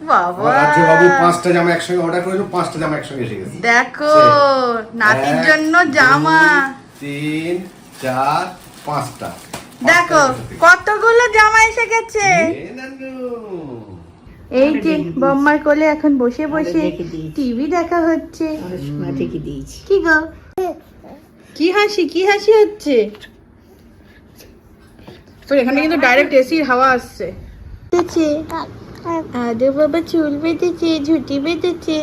বাবা রাজ্য বাবু 5টা জামা একসঙ্গে অর্ডার করেছিল, 5টা জামা একসঙ্গে এসে গেছে। দেখো নাতির জন্য জামা 3 4 5টা দেখো কতগুলো জামা এসে গেছে। এই যে বম্মার কোলে এখন বসে বসে টিভি দেখা হচ্ছে। কি গো কি হাসি হচ্ছে? তো এখানে কিন্তু ডাইরেক্ট এসির হাওয়া আসছে। আরে বাবা চুল বেঁধেছে, ঝুটি বেঁধেছে।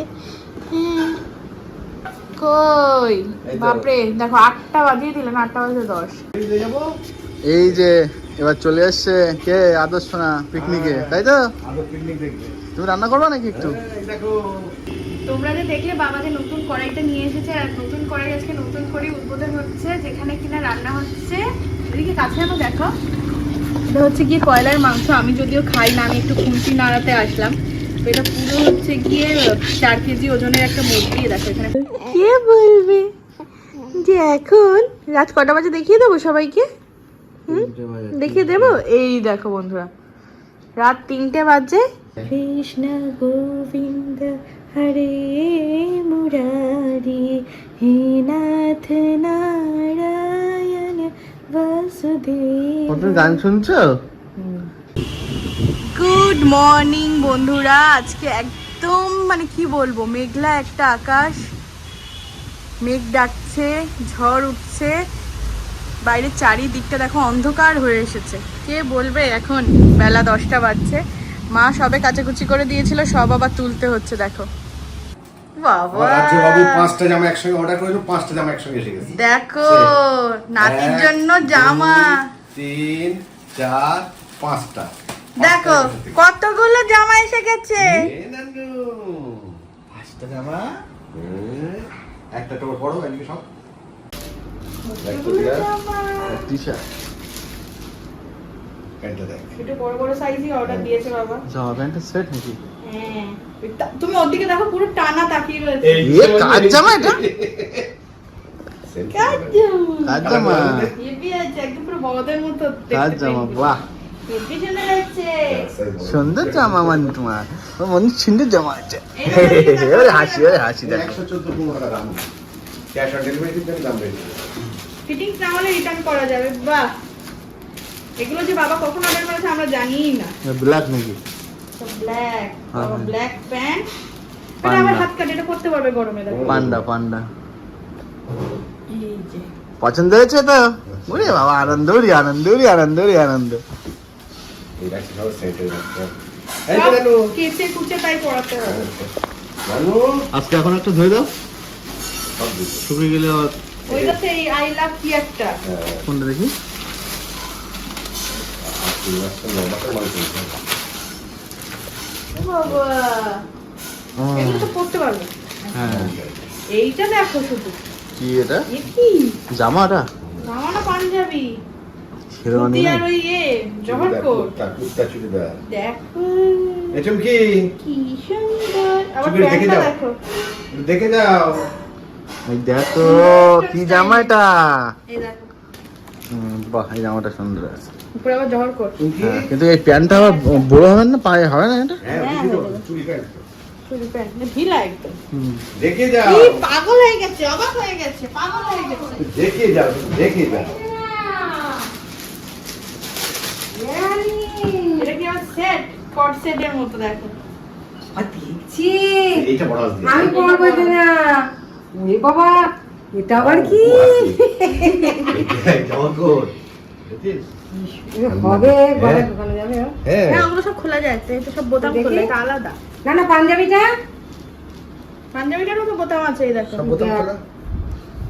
কই বাপরে দেখো 8টা বাজিয়ে দিলেন, 8টা বাজে 10। এই যে এবার চলে আসছে কে আদর্শ না পিকনিকে, তাই তো? তুমি রান্না করবা নাকি একটু? তোমরা যে দেখলে বাবা যে নতুন কড়াইটা নিয়ে এসেছে, আর নতুন কড়াই আজকে নতুন করে উদ্বোধন হচ্ছে, যেখানে কিনা রান্না হচ্ছে। এদিকে কাছে তো দেখো, এটা হচ্ছে গিয়ে কয়লার মাংস। আমি যদিও খাই না, আমি একটু খুন্তি নাড়াতে আসলাম। তো এটা পুরো হচ্ছে গিয়ে 4 কেজি ওজনের একটা মুরগি। দেখো এখানে কে বলবে যে এখন রাত কটা বাজে দেখিয়ে দেবো সবাইকে? দেখিয়ে দেবো। এই দেখো বন্ধুরা, রাত 3টে বাজে। কৃষ্ণ গোবিন্দ হরে মুরারি হে নাথ নারায়ণ বাসুদেব। তুমি গান শুনছো? গুড মর্নিং বন্ধুরা। আজকে একদম মানে কি বলবো, মেঘলা একটা আকাশ, মেঘ ডাকছে, ঝড় উঠছে, বাইরে চারিদিকটা দেখো অন্ধকার হয়ে এসেছে। কে বলবে এখন বেলা 10টা বাজছে। মা সবে কাচাকুচি করে দিয়েছিল, সব আবার তুলতে হচ্ছে। দেখো বাবা রাজ্য বাবু 5টা জামা একসঙ্গে অর্ডার করেছিল, 5টা জামা একসঙ্গে এসে গেছে। দেখো নাতির জন্য জামা 3 4 5টা দেখো কতগুলো জামা এসে গেছে। 5টা জামা, একটা টোপ পড়ো এদিকে সব। টি-শার্ট, প্যান্টটা দেখ। একটু বড় বড় সাইজই অর্ডার দিয়েছে বাবা। জামা প্যান্টের সেট নাকি? হ্যাঁ তুমি ওদিকে দেখো, পুরো টানা তাকিয়ে রয়েছে। এ কাজ জামা এটা? কাজ জামা, কাজ জামা, হেভি আছে একদম পুরো বড়দের মতো দেখতে। কাজ জামা, বাহ হেভি সুন্দর লাগছে। সুন্দর জামা। মানে তোমার মনে সুন্দর জামা আছে। হাসি হাসি দেখো। 114 টাকা দাম, ক্যাশ অন ডেলিভারি দাম বেশি। ফিটিংস না হলে রিটার্ন করা যাবে। বাহ, এগুলো যে বাবা কখন অর্ডার করেছে আমরা জানিই না। ব্ল্যাক নাকি? ব্ল্যাক, হ্যাঁ। Black pant. এটা পান্ডা। আবার হাত কাটে, এটা পড়তে পারবে গরমে। দেখো পান্ডা পান্ডা এই যে পছন্দ হয়েছে তো? ওরে বাবা, আনন্দরি আনন্দরি আনন্দরি আনন্দ। এটা কি হবে সেট হয়ে যাচ্ছে। সব কেচে কুচে তাই পড়াতে হবে। জানো আজকে এখন একটা ধুয়ে দাও, সব দিতে। শুকিয়ে গেলে আবার। ওইটাতে এই আই লাভ কি একটা। কোনটা দেখি? বাবা এগুলো তো পড়তে পারবে। হ্যাঁ, এইটা দেখো শুধু, কি এটা? এ কি জামাটা জামা না পাঞ্জাবি? শেরওয়ানি ধুতি না? আর ওই জহর কোট। কুর্তা চুড়িদার। দেখো এটুম কি? কি সুন্দর। আবার চুড়ি দেখে প্যান্টটা যাও। দেখো। দেখে যাও। এই দেখো কি জামা এটা। এই দেখো বাহ, এই জামাটা সুন্দর আছে। উপরে আবার জহর কোট। হ্যাঁ, কিন্তু এই প্যান্টটা আবার বড় হবে না, পায়ে হবে না এটা? হ্যাঁ, হ্যাঁ, বুঝি তো, হয়ে যাবে। চুড়ি প্যান্ট। চুড়ি প্যান্ট না, ঢিলা একদম। দেখে যাও। কি পাগল হয়ে গেছে, অবাক হয়ে গেছে, পাগল হয়ে গেছে। দেখে যাও, দেখে যাও। এটা কি আমার সেট, কট সেটের মতো দেখো। দেখছি এইটা বড় আছে। আমি পড়বো এটা না। ওরে বাবা, এটা আবার কি কেমন কর? দেখিস? হবে? ঘরে দোকানে যাবে? হ্যাঁ। হ্যাঁ ওগুলো সব খোলা যায়, এটা সব বোতাম দেখি। খোলা, এটা আলাদা। না না, পাঞ্জাবিটা পাঞ্জাবিটারও তো বোতাম আছে, এই দেখো। সব বোতাম খোলা।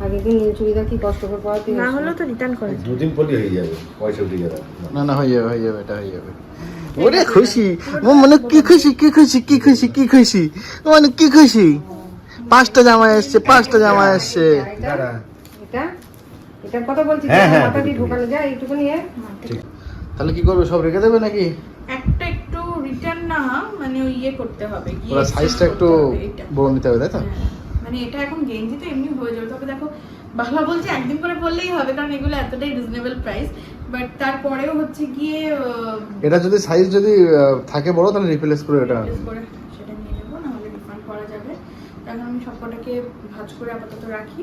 আগে কি নীল চুড়িদার কি কষ্ট করে পড়াতে না হলেও তো রিটার্ন করে। দুদিন পরই হয়ে যাবে, পয়সা উঠে যাবে। না না, হয়ে যাবে হয়ে যাবে, এটা হয়ে যাবে। ওরে খুশি, ও মানে কি খুশি কি খুশি কি খুশি কি খুশি, মানে কি খুশি। 5টা জামা এসছে, 5টা জামা এসছে। দাঁড়া। এটা এটার কথা বলছি, হ্যাঁ, হ্যাঁ, মাথা দিয়ে ঠিক ঢোকানো যায় এইটুকুনি। তাহলে কি করবে, সব রেখে দেবে নাকি? একটা একটু রিটার্ন না, মানে ওই ইয়ে করতে হবে, গিয়ে ওরা সাইজটা একটু বড় নিতে হবে, তাই তো? মানে এটা এখন গেঞ্জি তো এমনি হয়ে যাবে, তবে দেখো বাবা বলছে একদিন করে পরলেই হবে, কারণ এগুলো এতটাই রিজনেবল প্রাইস। বাট তারপরেও হচ্ছে গিয়ে এটা যদি সাইজ যদি থাকে বড় তাহলে রিপ্লেস করে এটা সেটা নিয়ে নেবো, নাহলে রিফান্ড করা যাবে। এখন আমি সবকটাকে ভাঁজ করে আপাতত রাখি।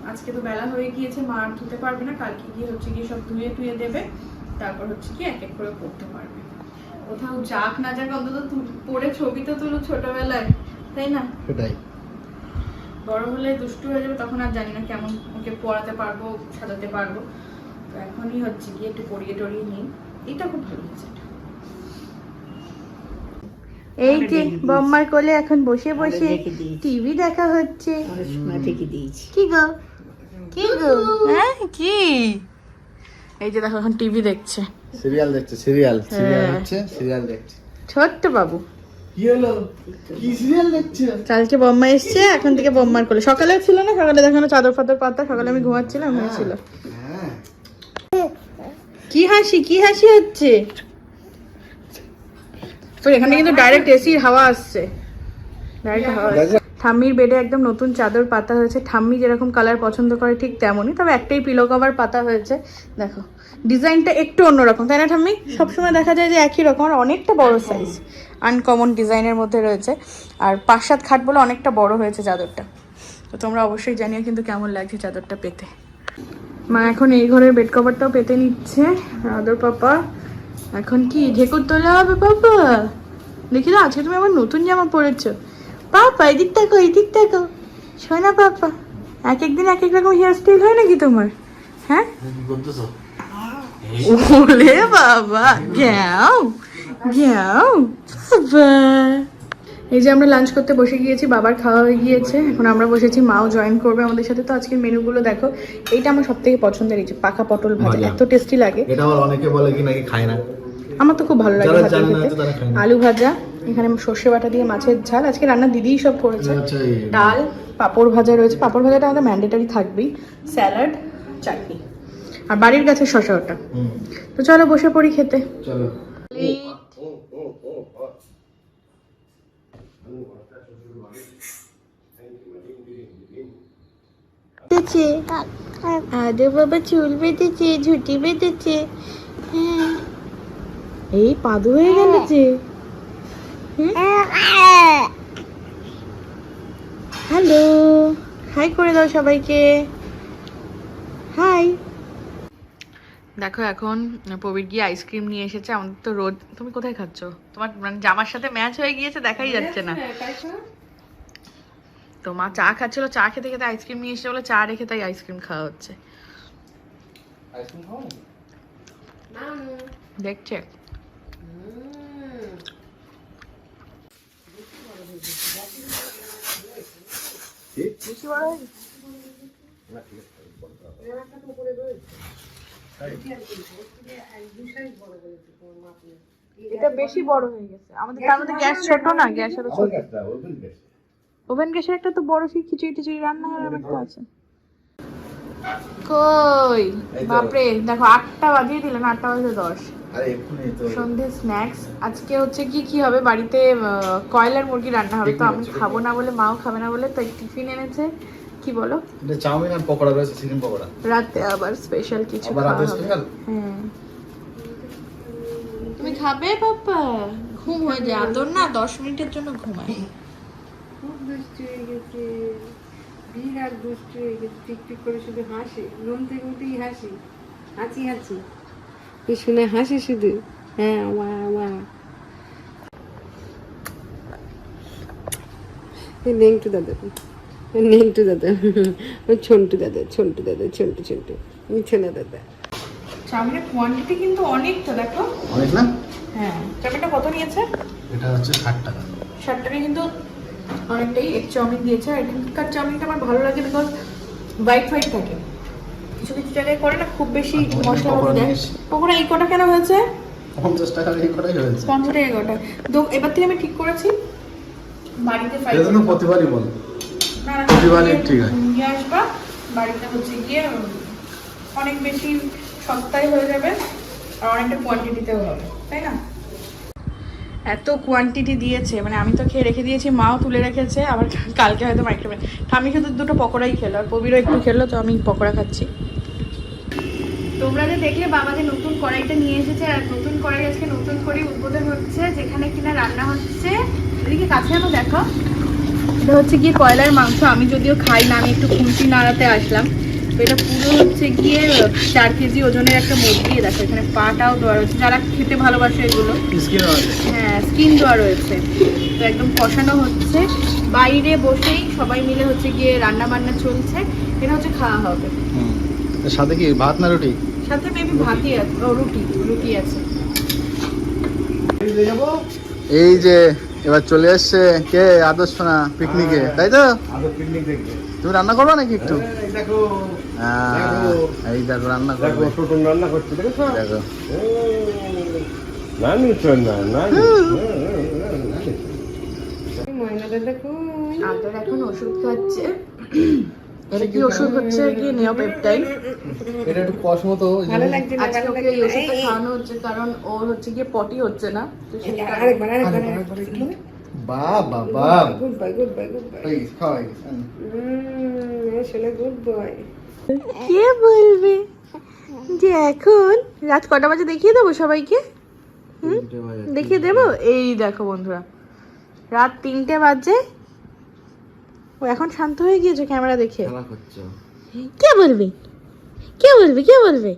আজকে তো বেলা হয়ে গিয়েছে, মা আর ধুতে পারবে না, কালকে গিয়ে হচ্ছে গিয়ে সব ধুয়ে টুয়ে দেবে, তারপর হচ্ছে কি এক এক করে পড়তে পারবে। কোথাও যাক না যাক অন্তত পরে ছবি তো তুলো ছোটবেলায়, তাই না? সেটাই। বড় হলে দুষ্টু হয়ে যাবে, তখন আর জানি না কেমন ওকে পড়াতে পারবো, সাজাতে পারবো। তো এখনই হচ্ছে গিয়ে একটু পরিয়ে টরিয়ে নিই। এটা খুব ভালো হয়েছে। এই যে বম্মার কোলে এখন বসে বসে টিভি দেখা হচ্ছে। কি গো কি গো হ্যাঁ কি? এই যে দেখো এখন টিভি দেখছে, সিরিয়াল দেখছে, সিরিয়াল হচ্ছে, সিরিয়াল দেখছে। ছোট্ট বাবু কি হলো, কি সিরিয়াল দেখছে? কালকে বম্মা এসছে, এখন থেকে বম্মার কোলে। সকালে ছিল না, সকালে দেখানো চাদর ফাদর পাতা, সকালে আমি ঘুমাচ্ছিলাম, হয়েছিল। কি হাসি, কি হাসি হচ্ছে? এখানে কিন্তু ডাইরেক্ট এসির হাওয়া আসছে, ডাইরেক্ট হাওয়া আসছে। ঠাম্মির বেডে একদম নতুন চাদর পাতা হয়েছে, ঠাম্মি যেরকম কালার পছন্দ করে ঠিক তেমনই, তবে একটাই পিলো কভার পাতা হয়েছে। দেখো ডিজাইনটা একটু অন্যরকম, তাই না ঠাম্মি? সবসময় দেখা যায় যে একই রকম, আর অনেকটা বড় সাইজ, আনকমন ডিজাইনের মধ্যে রয়েছে। আর 5-7 খাট বলে অনেকটা বড় হয়েছে চাদরটা। তো তোমরা অবশ্যই জানিও কিন্তু কেমন লাগছে চাদরটা পেতে। মা এখন এই ঘরের বেড কভারটাও পেতে নিচ্ছে। আদর পাপা এখন কি ঢেকুর তোলা হবে? পাপা দেখি না, আজকে তুমি আমার নতুন জামা পরেছো। পাপা এদিক তাকো, এদিক তাকো, শোনা পাপা। এক একদিন এক এক রকম হেয়ার স্টাইল হয় নাকি তোমার? হ্যাঁ ওলে বাবা, গ্যাও গ্যাও বাবা। এই যে আমরা লাঞ্চ করতে বসে গিয়েছি, বাবার খাওয়া হয়ে গিয়েছে, এখন আমরা বসেছি, মাও জয়েন করবে আমাদের সাথে। তো আজকের মেনুগুলো দেখো, এইটা আমার সব থেকে পছন্দের, এই যে পাকা পটল ভাজা, এত টেস্টি লাগে। এটা আবার অনেকে বলে কি নাকি খায় না, আমার তো খুব ভালো লাগে যারা ভাজা জানে না খেতে। তো তারা খায় না। আলু ভাজা, এখানে সর্ষে বাটা দিয়ে মাছের ঝাল, আজকে রান্না দিদিই সব করেছে। আচ্ছা, ডাল, পাঁপড় ভাজা রয়েছে, পাঁপড় ভাজাটা আমাদের ম্যান্ডেটারি থাকবেই, স্যালাড, চাটনি, আর বাড়ির গাছের শসা ওটা। তো চলো বসে পড়ি খেতে। চলো। আদে বাবা চুল বেঁধেছে, ঝুটি বেঁধেছে, হ্যাঁ এই পাদু হয়ে গেল যে। হ্যালো, হাই করে দাও সবাইকে, হাই। দেখো এখন প্রবীর গিয়ে আইসক্রিম নিয়ে এসেছে। আমাদের তো রোজ, তুমি কোথায় খাচ্ছ? তোমার মানে জামার সাথে ম্যাচ হয়ে গিয়েছে, দেখাই যাচ্ছে না। তো মা চা খাচ্ছিল, চা খেতে খেতে আইসক্রিম নিয়ে এসেছে বলে চা রেখে তাই আইসক্রিম খাওয়া হচ্ছে। দেখছে এটা বেশি বড় হয়ে গেছে আমাদের, তার মধ্যে গ্যাস ছোট না, গ্যাসেরও ছোট। ওভেন গ্যাসের একটা তো বড় সেই খিচুড়ি টিচুড়ি রান্না হয় একটা আছে। কই বাপরে, দেখো 8টা বাজিয়ে দিলেন, 8টা বাজে 10। সন্ধে স্ন্যাক্স আজকে হচ্ছে কি হবে বাড়িতে, কয়লার মুরগি রান্না হবে। তো আমি খাবো না বলে, মাও খাবে না বলে, তাই টিফিন এনেছে। কি বলো? এটা চাউমিন আর পকোড়া রয়েছে, চিকেন পকোড়া। রাতে আবার স্পেশাল কিছু আবার খাওয়া রাতে হবে। স্পেশাল? হ্যাঁ তুমি খাবে পাপা? ঘুম হয়ে যায় আদর না, 10 মিনিটের জন্য ঘুমায়। খুব দুষ্টু হয়ে গেছে, বিরাট দুষ্টু হয়ে গেছে, টিকটিক করে শুধু হাসে, ঘুম থেকে উঠেই হাসি, হাঁচি হাঁচি, এই শুনে হাসে শুধু, হ্যাঁ ওয়া ওয়া। নেংটু দাদা, নেংটু দাদা, ছন্টু দাদা, ছন্টু দাদা, ছন্টু ছন্টু, ছোনা দাদা। চাউমিনের কোয়ান্টিটি কিন্তু অনেক, তো দেখো অনেক না? হ্যাঁ। চাউমিনটা কত নিয়েছে? এটা হচ্ছে 60 টাকা। 60 টাকা কিন্তু অনেকটাই এক চাউমিন দিয়েছে। আর এখানকার চাউমিনটা আমার ভালো লাগে, বিকজ হোয়াইট হোয়াইট থাকে। কিছু কিছু জায়গায় করে না খুব বেশি মশলা দেয়। পকোড়া এই কটা কেন হয়েছে? 50 টাকা এই কটাই হয়েছে। 50 টাকা কটা। তো এবার থেকে আমি ঠিক করেছি বাড়িতে এজন্য প্রতিবারই বল, না প্রতিবারই ঠিক আছে, নিয়ে আসবা বাড়িতে, হচ্ছে গিয়ে অনেক বেশি সস্তায় হয়ে যাবে আর অনেকটা কোয়ান্টিটিতেও হবে, তাই না? এত কোয়ান্টিটি দিয়েছে, মানে আমি তো খেয়ে রেখে দিয়েছি, মাও তুলে রেখেছে, আবার কালকে হয়তো মাইক্রোওয়েভ। ঠামি শুধু দুটো পকোড়াই খেলো, আর প্রবীরও একটু খেলো, তো আমি পকোড়া খাচ্ছি। তোমরা যে দেখলে বাবা যে নতুন কড়াইটা নিয়ে এসেছে, আর নতুন কড়াই আজকে নতুন করে উদ্বোধন হচ্ছে, যেখানে কিনা রান্না হচ্ছে। এদিকে কাছে আনো দেখো, এটা হচ্ছে গিয়ে কয়লার মাংস। আমি যদিও খাই না, আমি একটু খুন্তি নাড়াতে আসলাম। তো এটা পুরো হচ্ছে গিয়ে 4 কেজি ওজনের একটা মুরগি। দেখো এখানে পাটাও দেওয়া রয়েছে, যারা খেতে ভালোবাসে এগুলো। হ্যাঁ, স্কিন দেওয়া রয়েছে। তো একদম কষানো হচ্ছে, বাইরে বসেই সবাই মিলে হচ্ছে গিয়ে রান্না বান্না চলছে। এটা হচ্ছে খাওয়া হবে। সাথে কি ভাত না রুটি? সাথে মেবি ভাতই আছে, ও রুটি আছে। এই যে এবার চলে এসছে কে, আদর্শ না পিকনিকে, তাই তো? আদর পিকনিক দেখবে। তুমি রান্না করবে নাকি একটু? এই দেখো, এই দেখো রান্না দেখো করবে, টোটন রান্না করছে, দেখেছো? দেখো। নানি চন্না, নানি। ময়নাটা দেখো। আদর এখন ওষুধ খাচ্ছে। এটা কি ওষুধ হচ্ছে? কি নিওপেপটাইড। এটা একটু কষ মতো। ভালো লাগছে না, আজকে ভালো ওকে লাগছে এই না। ওষুধটা খাওয়ানো হচ্ছে, কারণ ওর হচ্ছে গিয়ে পটি হচ্ছে না, তো সেই কারণে। আরেকবার বাহ বাহ বাহ, good bye good bye good bye. এই খাওয়াই। আসলে গুড বয়। কে বলবে যে এখন রাত কটা বাজে দেখিয়ে দেবো সবাইকে? দেখিয়ে দেবো। এই দেখো বন্ধুরা, রাত 3টে বাজে। ও এখন শান্ত হয়ে গিয়েছে ক্যামেরা দেখে। খেলা করছো। কে বলবে, কে বলবে, কে বলবে?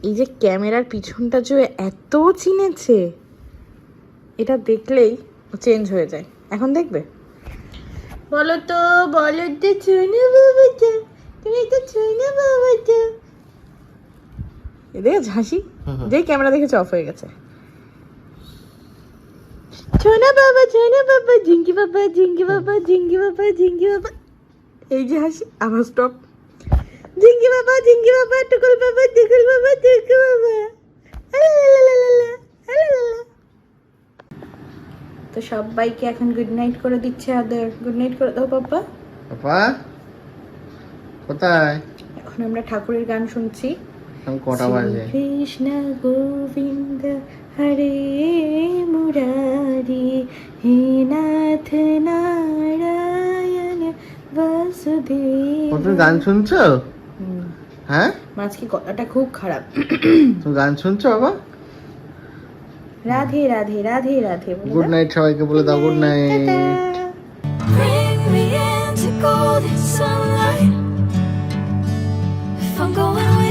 এই যে ক্যামেরার পিছনটা যে এত চিনেছে, এটা দেখলেই চেঞ্জ হয়ে যায়। এখন দেখবে? বলো তো, বলো তো চুনা বাবাটা, তুমি তো চুনা বাবাটা। এ দেখেছ হাসি, যেই ক্যামেরা দেখেছে অফ হয়ে গেছে। ছোনা বাবা, ঝিঙ্কি বাবা, ঝিঙ্কি বাবা, ঝিঙ্কি বাবা, ঝিঙ্কি বাবা। এই যে হাসি, আবার স্টপ। ঝিঙ্কি বাবা, ঝিঙ্কি বাবা, টুকুল বাবা, টুকুল বাবা, টুকু বাবা। আলালালালালা, আলালালা। তো সবাইকে এখন গুড নাইট করে দিচ্ছে আদর। গুড নাইট করে দাও পাপা। পাপা কোথায়? এখন আমরা ঠাকুরের গান শুনছি। এখন কটা বাজে? কৃষ্ণ গোবিন্দ হরে মুরারি, হে নাথ নারায়ণ বাসুদেব। তুমি গান শুনছো? হ্যাঁ, আজকে গলাটা খুব খারাপ। তুমি গান শুনছো বাবা? রাধে রাধে রাধে রাধে। গুড নাইট সবাইকে বলে দাও, good night. Bring me into golden sunlight. If I'm going with